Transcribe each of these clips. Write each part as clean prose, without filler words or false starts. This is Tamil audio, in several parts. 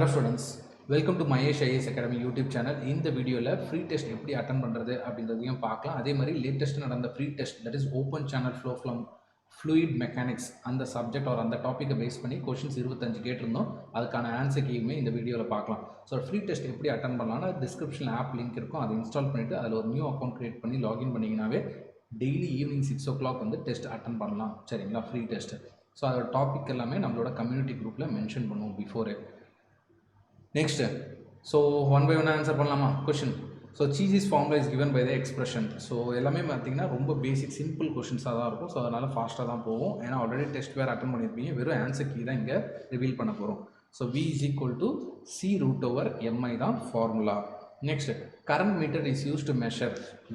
Hello students, welcome to Mahesh IAS Academy YouTube channel. இந்த வீடியோல ஃப்ரீ டெஸ்ட் எப்படி அட்டெண்ட் பண்றது அப்படின்றதையும் பார்க்கலாம். அதே மாதிரி லேட்டஸ்ட் நடந்த free test that is open channel flow from fluid mechanics அந்த சப்ஜெக்ட் ஆர் அந்த டாப்பிக்கை பேஸ் பண்ணி கொஷின்ஸ் 25 கேட்டிருந்தோம். அதுக்கான ஆன்சர் கீயுமே இந்த வீடியோவில் பார்க்கலாம். ஸோ ஃப்ரீ டெஸ்ட் எப்படி அட்டெண்ட் பண்ணலாம்னா டிஸ்கிரிப்ஷனில் ஆப் லிங்க் இருக்கும், அதை இன்ஸ்டால் பண்ணிவிட்டு அதில் ஒரு நியூ அக்கௌண்ட் க்ரியேட் பண்ணி லாகின் பண்ணிங்கனாவே டெய்லி ஈவினிங் 6 o'clock வந்து டெஸ்ட் அட்டெண்ட் பண்ணலாம். சரிங்களா, ஃப்ரீ டெஸ்ட். ஸோ அதோட டாபிக் எல்லாமே நம்மளோட கம்யூனிட்டி குரூப்பில் மென்ஷன் பண்ணுவோம் before. Next, so one by one answer பண்ணலாமா question. So cheese formula is given by the expression. So எல்லாமே பார்த்தீங்கன்னா ரொம்ப பேசிக் சிம்பிள் கொஷின்ஸாக தான் இருக்கும். ஸோ அதனால் ஃபாஸ்ட்டாக தான் போகும். ஏன்னா ஆல்ரெடி டெஸ்ட் வேறு அட்டன் பண்ணியிருப்பீங்க, வெறும் ஆன்சர் கீ தான் இங்கே ரிவீல் பண்ண போகிறோம். So V is equal to C root over mi தான் formula. Next, current meter is used to measure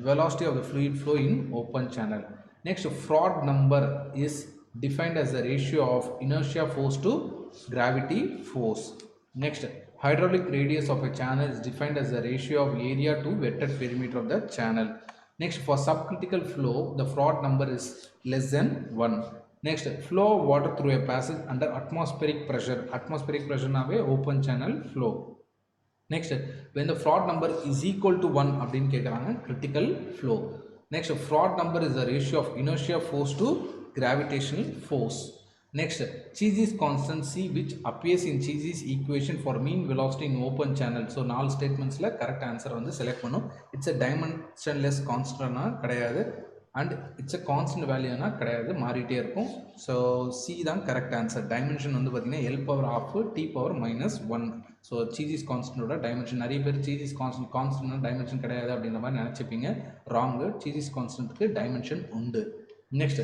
velocity of the fluid flow in open channel. Next, Froude number is defined as the ratio of inertia force to gravity force. Next, hydraulic radius of a channel is defined as the ratio of area to wetted perimeter of the channel. Next, for subcritical flow, the Froude number is less than 1. Next, flow of water through a passage under atmospheric pressure. Atmospheric pressure nave open channel flow. Next, when the Froude number is equal to 1 அப்படினு கேக்குறாங்க, critical flow. Next, Froude number is the ratio of inertia force to gravitational force. Next, Chezy's constant C which appears in Chezy's equation for mean velocity in open channel. So 4 statementsல correct answer வந்து select பண்ணும். It's a dimensionless constant கிடையாது and it's a constant value கிடையாது, மாறிட்டே இருக்கும். So C தான் correct answer. Dimension வந்து பார்த்தீங்கன்னா L power half T power minus 1. So Chezy's constant ஓட dimension, நிறைய பேர் Chezy's constant dimension கிடையாது அப்படின்ற மாதிரி நினைச்சிப்பீங்க. wrong. Chezy's constantக்கு dimension உண்டு. Next,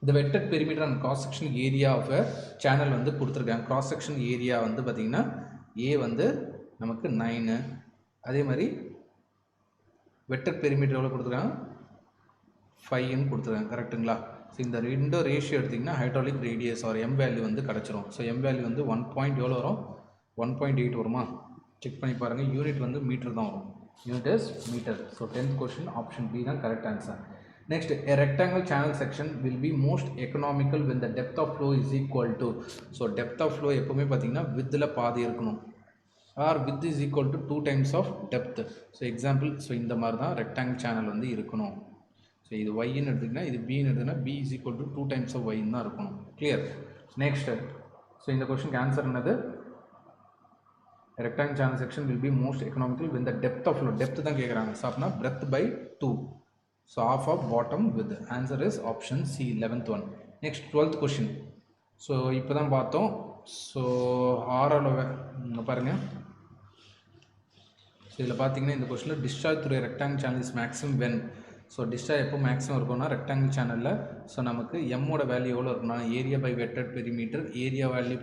the wetted perimeter and cross sectional area of a channel வந்து கொடுத்துருக்காங்க. cross sectional area வந்து பார்த்தீங்கன்னா A வந்து நமக்கு 9, அதே மாதிரி wetted perimeter எவ்வளோ கொடுத்துருக்காங்க 5ன்னு கொடுத்துருக்காங்க. கரெக்டுங்களா? ஸோ இந்த ரெண்டு ரேஷியோ எடுத்திங்கன்னா hydraulic radius R M value வந்து கிடச்சிரும். ஸோ எம் வேல்யூ வந்து 1. எவ்வளோ வரும்? 1.8 வருமா? செக் பண்ணி பாருங்கள். யூனிட் வந்து மீட்டர் தான் வரும். Unit is metre. So 10th question option B தான் correct answer. Next, a rectangle channel section will be most economical when the depth of flow is equal to. So depth of flow எப்பவுமே பார்த்தீங்கன்னா widthல பாதி இருக்கணும், or width is equal to 2 times of depth. So example, so இந்த மாதிரி தான் rectangle channel வந்து இருக்கணும். ஸோ இது y ன்னு எடுத்துக்கினா, இது b ன்னு எடுத்துக்கினா b is equal to 2 times of y தான் இருக்கணும். கிளியர்? நெக்ஸ்ட், ஸோ இந்த கொஸ்டினுக்கு ஆன்சர் என்னது? rectangle channel section will be most economical when the depth of flow, depth தான் கேட்குறாங்க. ஸோ அப்படின்னா breadth by 2. So half of bottom width. Answer is option C, 11th one. Next, 12th question. So இப்போ தான் பார்த்தோம். ஸோ ஆறால் பாருங்க. ஸோ இதில் பார்த்தீங்கன்னா இந்த கொஸ்டினில் discharge through rectangle channel is maximum when. So discharge எப்போ மேக்ஸிமம் இருக்கும்னா ரெக்டாங்கிள் சேனலில். ஸோ நமக்கு எம்மோட வேல்யூ எவ்வளோ இருக்குன்னா area by wetted perimeter. Area value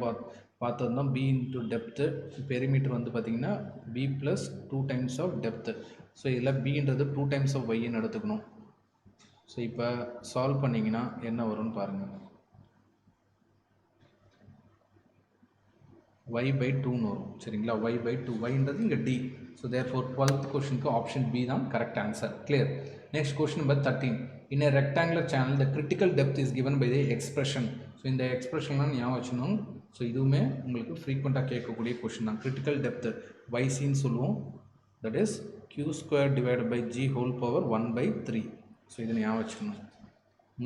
பார்த்துருந்தோம் b இன்ட்டு டெப்த்து. பெரிமீட்டர் வந்து பார்த்தீங்கன்னா b + 2 times of depth. So இதில் bன்றது 2 times ஆஃப் yன்னு எடுத்துக்கணும். ஸோ இப்போ சால்வ் பண்ணிங்கன்னா என்ன வரும்னு பாருங்கள். y/2ன்னு வரும். சரிங்களா? y/2, yன்றது இங்கே d. ஸோ therefore 12th கொஸ்டினுக்கு ஆப்ஷன் பி தான் correct answer. Clear? Next question number 13. In a rectangular channel the critical depth is given by the expression. So இந்த எக்ஸ்பிரஷன்லாம் ஞாபகம் வச்சுக்கணும். ஸோ இதுவுமே உங்களுக்கு ஃப்ரீக்வெண்ட்டாக கேட்கக்கூடிய கொஸ்டின் தான். கிரிட்டிக்கல் டெப்த்து ycன்னு சொல்லுவோம். That is q² divided by g whole power 1/3. So இதை ஞாபகம் வச்சுக்கணும்.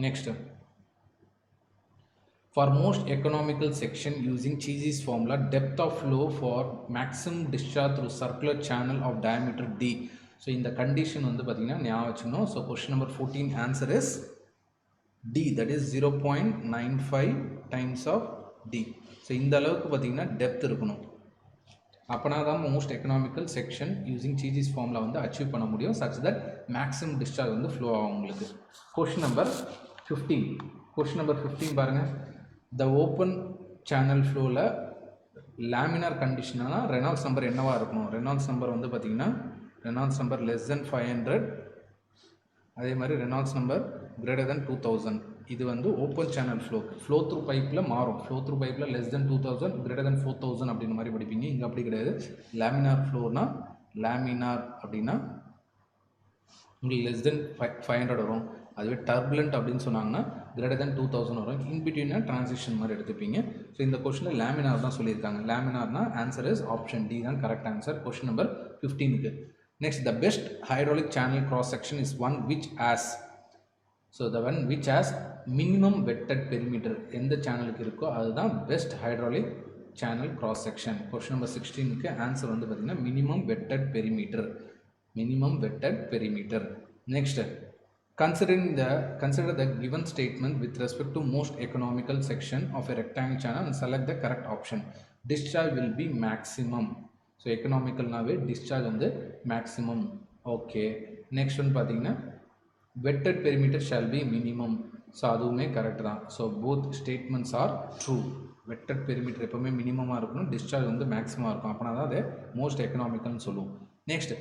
Next, for most economical section using Chezy's formula, depth of flow for maximum discharge through circular channel of diameter d. So இந்த கண்டிஷன் வந்து பார்த்தீங்கன்னா ஞாபகம் வச்சுக்கணும். So question number 14 answer is d, that is 0.95 times of d. So இந்த அளவுக்கு பார்த்தீங்கன்னா டெப்த் இருக்கணும். அப்போனா தான் most economical section using Chezy's formula வந்து அச்சீவ் பண்ண முடியும். சச் தட் மேக்ஸிமம் டிஸ்சார்ஜ் வந்து ஃப்ளோ ஆகும் உங்களுக்கு. Question number 15. கொஸ்டின் நம்பர் 15 பாருங்கள். த ஓப்பன் சேனல் ஃப்ளோவில் லேமினார் கண்டிஷனாக ரெனால்ட்ஸ் நம்பர் என்னவாக இருக்கணும்? ரெனால்ட்ஸ் நம்பர் வந்து பார்த்திங்கன்னா ரெனால்ட்ஸ் நம்பர் less than 500, அதே மாதிரி ரெனால்ட்ஸ் நம்பர் greater than 2000. இது வந்து ஓப்பன் சேனல் ஃப்ளோ த்ரூ பைப்பில் மாறும். ஃப்ளோ த்ரூ பைப்பில் less than 2000, greater than 4000 அப்படின்ற மாதிரி படிப்பீங்க. இங்கே அப்படி கிடையாது. லேமினார் ஃப்ளோனா லேமினார் அப்படின்னா உங்களுக்கு less than 500 வரும். அதுவே டர்புலண்ட் அப்படின்னு சொன்னாங்கன்னா greater than 2000 வரும். in between transition மாதிரி எடுத்துப்பீங்க. ஸோ இந்த கொஷனில் லேமினார் தான் சொல்லியிருக்காங்க. லேமினார்னா ஆன்சர் இஸ் ஆப்ஷன் டி தான் கரெக்ட் ஆன்சர் கொஷின் நம்பர் 15க்கு. Next the best hydraulic channel cross section is one which has. So the one which has minimum wetted perimeter எந்த சேனலுக்கு இருக்கோ அதுதான் best hydraulic channel cross section. Question number 16க்கு ஆன்சர் வந்து பார்த்திங்கன்னா minimum wetted perimeter. Minimum wetted perimeter. Next consider the given statement with respect to most economical section of a rectangle channel and select the correct option. Discharge will be maximum. So economical nave discharge on the maximum. Okay. Next one pathina wetted perimeter shall be minimum. So adume correct da. So both statements are true. Wetted perimeter epovume minimum ah irukum, discharge on the maximum ah irukum. apana da ade most economical nu solluvom. Next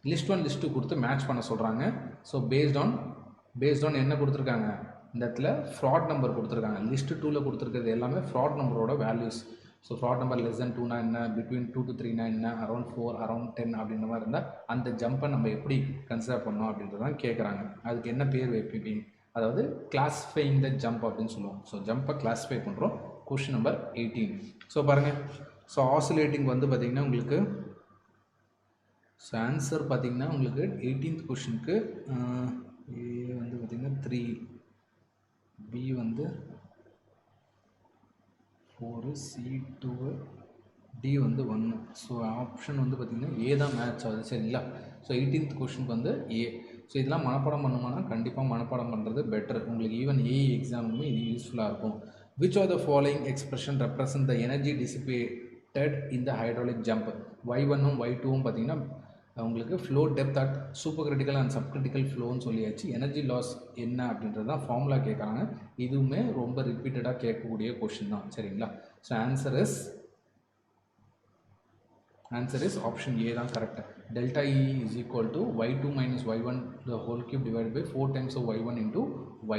list 1 list 2 கொடுத்து மேட்ச் பண்ண சொல்கிறாங்க. ஸோ பேஸ்ட் ஆன் என்ன கொடுத்துருக்காங்க, இந்த இடத்துல ஃப்ராட் நம்பர் கொடுத்துருக்காங்க. லிஸ்ட் 2ல் கொடுத்துருக்கிறது எல்லாமே ஃப்ராட் நம்பரோட values. So Froude number less than 2னா என்ன, பிட்வீன் 2 to 3னா என்ன, அரௌண்ட் 4 அரௌண்ட் 10 அப்படின்ற மாதிரி இருந்தால் அந்த ஜம்பை நம்ம எப்படி கன்சிடர் பண்ணோம் அப்படின்றதான் கேட்குறாங்க. அதுக்கு என்ன பேர் வைப்பீங்க, அதாவது கிளாஸிஃபைங் த ஜம்ப் அப்படின்னு சொல்லுவோம். ஸோ ஜம்பை கிளாஸிஃபை பண்ணுறோம். Question number 18. ஸோ பாருங்கள், ஸோ ஆசிலேட்டிங் வந்து பார்த்திங்கன்னா உங்களுக்கு ஸோ ஆன்சர் பார்த்திங்கன்னா உங்களுக்கு 18th கொஷனுக்கு ஏ வந்து பார்த்திங்கன்னா 3, பி வந்து 4, சி 2, டி வந்து 1. ஸோ ஆப்ஷன் வந்து பார்த்திங்கன்னா ஏ தான் மேட்ச் ஆகுது. சரிங்களா? ஸோ 18th கொஷனுக்கு வந்து ஏ. ஸோ இதெல்லாம் மனப்பாடம் பண்ணுமானா கண்டிப்பாக மனப்பாடம் பண்ணுறது பெட்டர். உங்களுக்கு ஈவன் ஏ எக்ஸாமுமே இது யூஸ்ஃபுல்லாக இருக்கும். Which are the following expression represent the energy dissipated in the hydraulic jump. y1ம் y2ம் பார்த்திங்கன்னா உங்களுக்கு flow depth at super critical and sub critical ஃப்ளோன்னு சொல்லியாச்சு. எனர்ஜி லாஸ் என்ன அப்படின்றது தான் ஃபார்முலா கேட்குறாங்க. இதுவுமே ரொம்ப ரிப்பீட்டடாக கேட்கக்கூடிய கொஷின் தான். சரிங்களா? So answer is option A தான் correct. Delta E is equal to y2 minus y1 the whole cube divided by 4 times of y1 into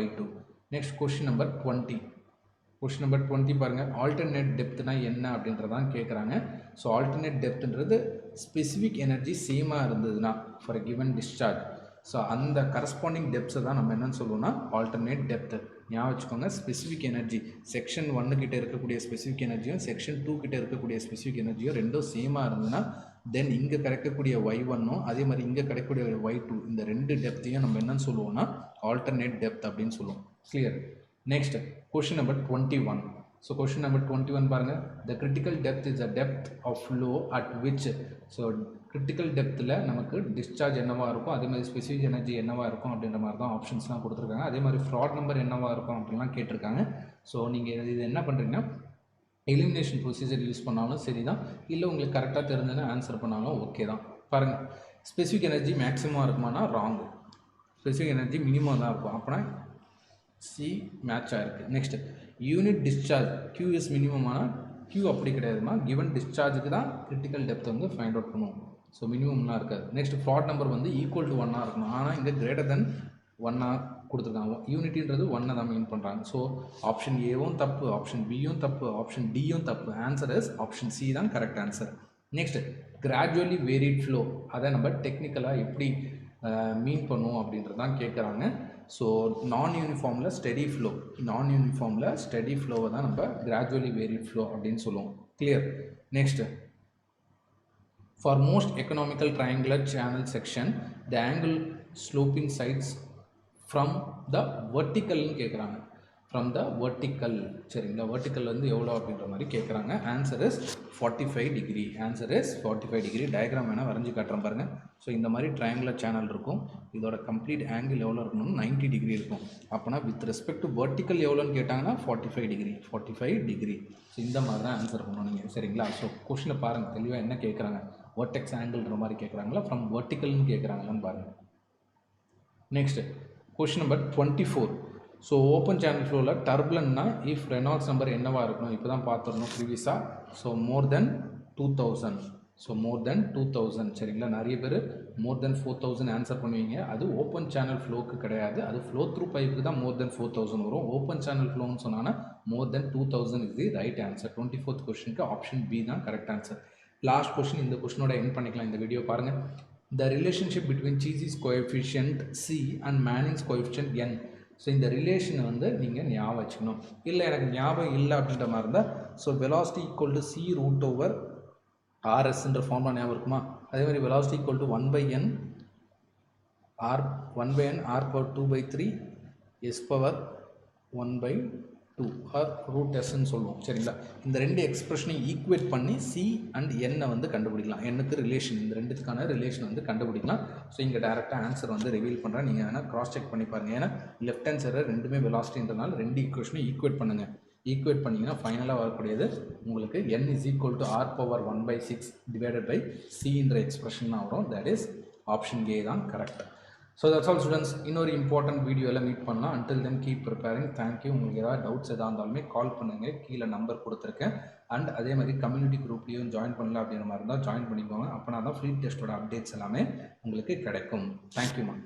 y2. Next question number 20. Question number 20 பாருங்கள், ஆல்டர்னேட் டெப்த்னா என்ன அப்படின்றதான் கேட்குறாங்க. ஸோ ஆல்டர்னேட் டெப்த்ன்றது ஸ்பெசிஃபிக் எனர்ஜி சேமாக இருந்ததுன்னா ஃபார் கிவன் டிஸ்சார்ஜ், ஸோ அந்த கரஸ்பாண்டிங் டெப்த்ஸை தான் நம்ம என்னென்னு சொல்லுவோம்னா ஆல்டர்னேட் டெப்த்து. ஞாபகம் வச்சுக்கோங்க, ஸ்பெசிஃபிக் எனர்ஜி செக்ஷன் 1 கிட்ட இருக்கக்கூடிய ஸ்பெசிஃபிக் எனர்ஜியும் செக்ஷன் 2 கிட்ட இருக்கக்கூடிய ஸ்பெசிஃபிக் எனர்ஜியும் ரெண்டும் சேமாக இருந்ததுன்னா தென் இங்கே கிடைக்கக்கூடிய y1ம் அதே மாதிரி இங்கே கிடைக்கக்கூடிய y2 இந்த ரெண்டு டெப்த்தையும் நம்ம என்னென்னு சொல்லுவோம்னா ஆல்டர்னேட் டெப்த் அப்படின்னு சொல்லுவோம். Clear? Next question number 21. So question number 21 பாருங்கள், the critical depth is the depth of flow at which. So critical டெப்த்தில் நமக்கு டிஸ்சார்ஜ் என்னவாக இருக்கும், அதே மாதிரி ஸ்பெசிஃபிக் எனர்ஜி என்னவாக இருக்கும் அப்படின்ற மாதிரி தான் ஆப்ஷன்ஸ்லாம் கொடுத்துருக்காங்க. அதே மாதிரி ஃப்ராட் நம்பர் என்னவாக இருக்கும் அப்படின்லாம் கேட்டிருக்காங்க. ஸோ நீங்கள் இது என்ன பண்ணுறீங்கன்னா எலிமினேஷன் ப்ரொசீஜர் யூஸ் பண்ணாலும் சரி தான், இல்லை உங்களுக்கு கரெக்டாக தெரிஞ்சதுன்னா ஆன்சர் பண்ணாலும் ஓகே தான். பாருங்கள், ஸ்பெசிஃபிக் எனர்ஜி மேக்ஸிமம் இருக்குமானா ராங், ஸ்பெசிஃபிக் எனர்ஜி மினிமம் தான் இருக்கும். அப்போனா சி மேட்ச் ஆகிருக்கு. Next unit discharge QS minimum. ஆனால் கியூ அப்படி கிடையாதுமா, கிவன் டிஸ்சார்ஜுக்கு தான் கிரிட்டிக்கல் டெப்த் வந்து ஃபைண்ட் அவுட் பண்ணுவோம். ஸோ மினிமம்லாம் இருக்காது. நெக்ஸ்ட் ஃப்ராட் நம்பர் வந்து ஈக்குவல் டு 1 இருக்கணும். ஆனால் இங்கே கிரேட்டர் தென் 1 கொடுத்துருக்காங்க. யூனிட்டின்றது 1 தான் மீன் பண்ணுறாங்க. ஸோ ஆப்ஷன் ஏவும் தப்பு, ஆப்ஷன் பியும் தப்பு, ஆப்ஷன் டியும் தப்பு. ஆன்சர் இஸ் ஆப்ஷன் சி தான் correct answer. Next gradually varied flow, அதை நம்ம டெக்னிக்கலாக எப்படி மீன் பண்ணுவோம் அப்படின்றது தான் கேட்குறாங்க. ஸோ நான் யூனிஃபார்மில் ஸ்டெடி ஃப்ளோ, நான் யூனிஃபார்மில் ஸ்டெடி ஃப்ளோவை தான் நம்ம கிராஜுவலி வேரிட் ஃப்ளோ அப்படின்னு சொல்லுவோம். Clear? Next for most economical triangular channel section the angle sloping sides from the வெர்டிக்கல்னு கேட்குறாங்க. From the vertical. சரிங்களா? வெர்டிக்கல் வந்து எவ்வளோ அப்படின்ற மாதிரி கேட்குறாங்க. Answer is 45 degree. Answer is 45 degree. Diagram வேணால் வரைஞ்சி காட்டுறேன் பாருங்கள். ஸோ இந்த மாதிரி ட்ரையாங்குலர் சேனல் இருக்கும். இதோட கம்ப்ளீட் ஆங்கிள் எவ்வளோ இருக்கணும்னு 90 டிகிரி இருக்கும். அப்போனா வித் ரெஸ்பெக்ட் டு வெர்டிக்கல் எவ்வளோன்னு கேட்டாங்கன்னா 45 டிகிரி. 45 டிகிரி. ஸோ இந்த மாதிரி தான் ஆன்சர் பண்ணணும் நீங்கள். சரிங்களா? ஸோ கொஷினை பாருங்கள், தெளிவாக என்ன கேட்குறாங்க. வெர்டெக்ஸ் ஆங்கிள்ன்ற மாதிரி கேட்குறாங்களா, ஃப்ரம் வெர்டிக்கல்னு கேட்குறாங்களான்னு பாருங்கள். Next question number 24. So open channel ஃப்ளோவில் டர்புலன்னா இஃப் ரெனால்ட்ஸ் நம்பர் என்னவாக இருக்கணும் இப்போ தான் பார்த்துடணும் ப்ரீவியஸாக. So more than 2000. So more than 2000. சரிங்களா? நிறைய பேர் மோர் தென் 4000 ஆன்சர் பண்ணுவீங்க. அது ஓப்பன் சேனல் ஃப்ளோக்கு கிடையாது, அது ஃப்ளோ த்ரூ பைப்புக்கு தான் மோர் தென் 4000 வரும். ஓப்பன் சேனல் ஃப்ளோன்னு சொன்னால் more than 2000 is the right answer. 24th கொஷனுக்கு ஆப்ஷன் பி தான் கரெக்ட் ஆன்சர். லாஸ்ட் கொஷின், இந்த கொஷனோட எண்ட் பண்ணிக்கலாம் இந்த வீடியோ பாருங்கள். The relationship between Chezy's coefficient C and Manning's coefficient N so இந்த ரிலேஷனை வந்து நீங்கள் ஞாபகம் வச்சுக்கணும். இல்லை எனக்கு ஞாபகம் இல்லை அப்படின்ற மாதிரி இருந்தால், so velocity equal to C root over ஆர்எஸ்ன்ற ஃபார்முலா ஞாபகம் இருக்குமா? அதே மாதிரி velocity equal to 1/n r power 2/3 s power 1/2 or root எஸ்ன்னு சொல்லுவோம். சரிங்களா? இந்த ரெண்டு எக்ஸ்பிரஷனையும் ஈக்குவேட் பண்ணி சி அண்ட் என்னை வந்து கண்டுபிடிக்கலாம். என்னுக்கு ரிலேஷன், இந்த ரெண்டுத்துக்கான ரிலேஷன் வந்து கண்டுபிடிக்கலாம். ஸோ இங்கே டேரெக்டாக ஆன்சர் வந்து ரிவீல் பண்ணுறேன். நீங்கள் வேணால் கிராஸ் செக் பண்ணி பாருங்கள். ஏன்னா லெஃப்ட் ஹேண்ட் சைடில் ரெண்டுமே வெலாசிட்டின்றனால ரெண்டு ஈக்குவேஷனும் ஈக்குவேட் பண்ணுங்கள். ஈக்குவேட் பண்ணிங்கன்னா ஃபைனலாக வரக்கூடியது உங்களுக்கு n is equal to r power 1/6 divided by cன்ற expression தான் வரும். தட் இஸ் ஆப்ஷன் ஏ தான் correct. So that's all students. இன்னொரு இம்பார்ட்டன்ட் வீடியோவில் மீட் பண்ணலாம். Until then keep preparing. Thank you. உங்களுக்கு ஏதாவது டவுட்ஸ் எதாக இருந்தாலுமே கால் பண்ணுங்கள். கீழே நம்பர் கொடுத்துருக்கேன். அண்ட் அதே மாதிரி கம்யூனிட்டி குரூப்லேயும் ஜாயின் பண்ணல அப்படின்ற மாதிரி இருந்தால் ஜாயின் பண்ணிக்கோங்க. அப்போனா தான் ஃப்ரீ டெஸ்ட்டோட அப்டேட்ஸ் எல்லாமே உங்களுக்கு கிடைக்கும். Thank you ma'am.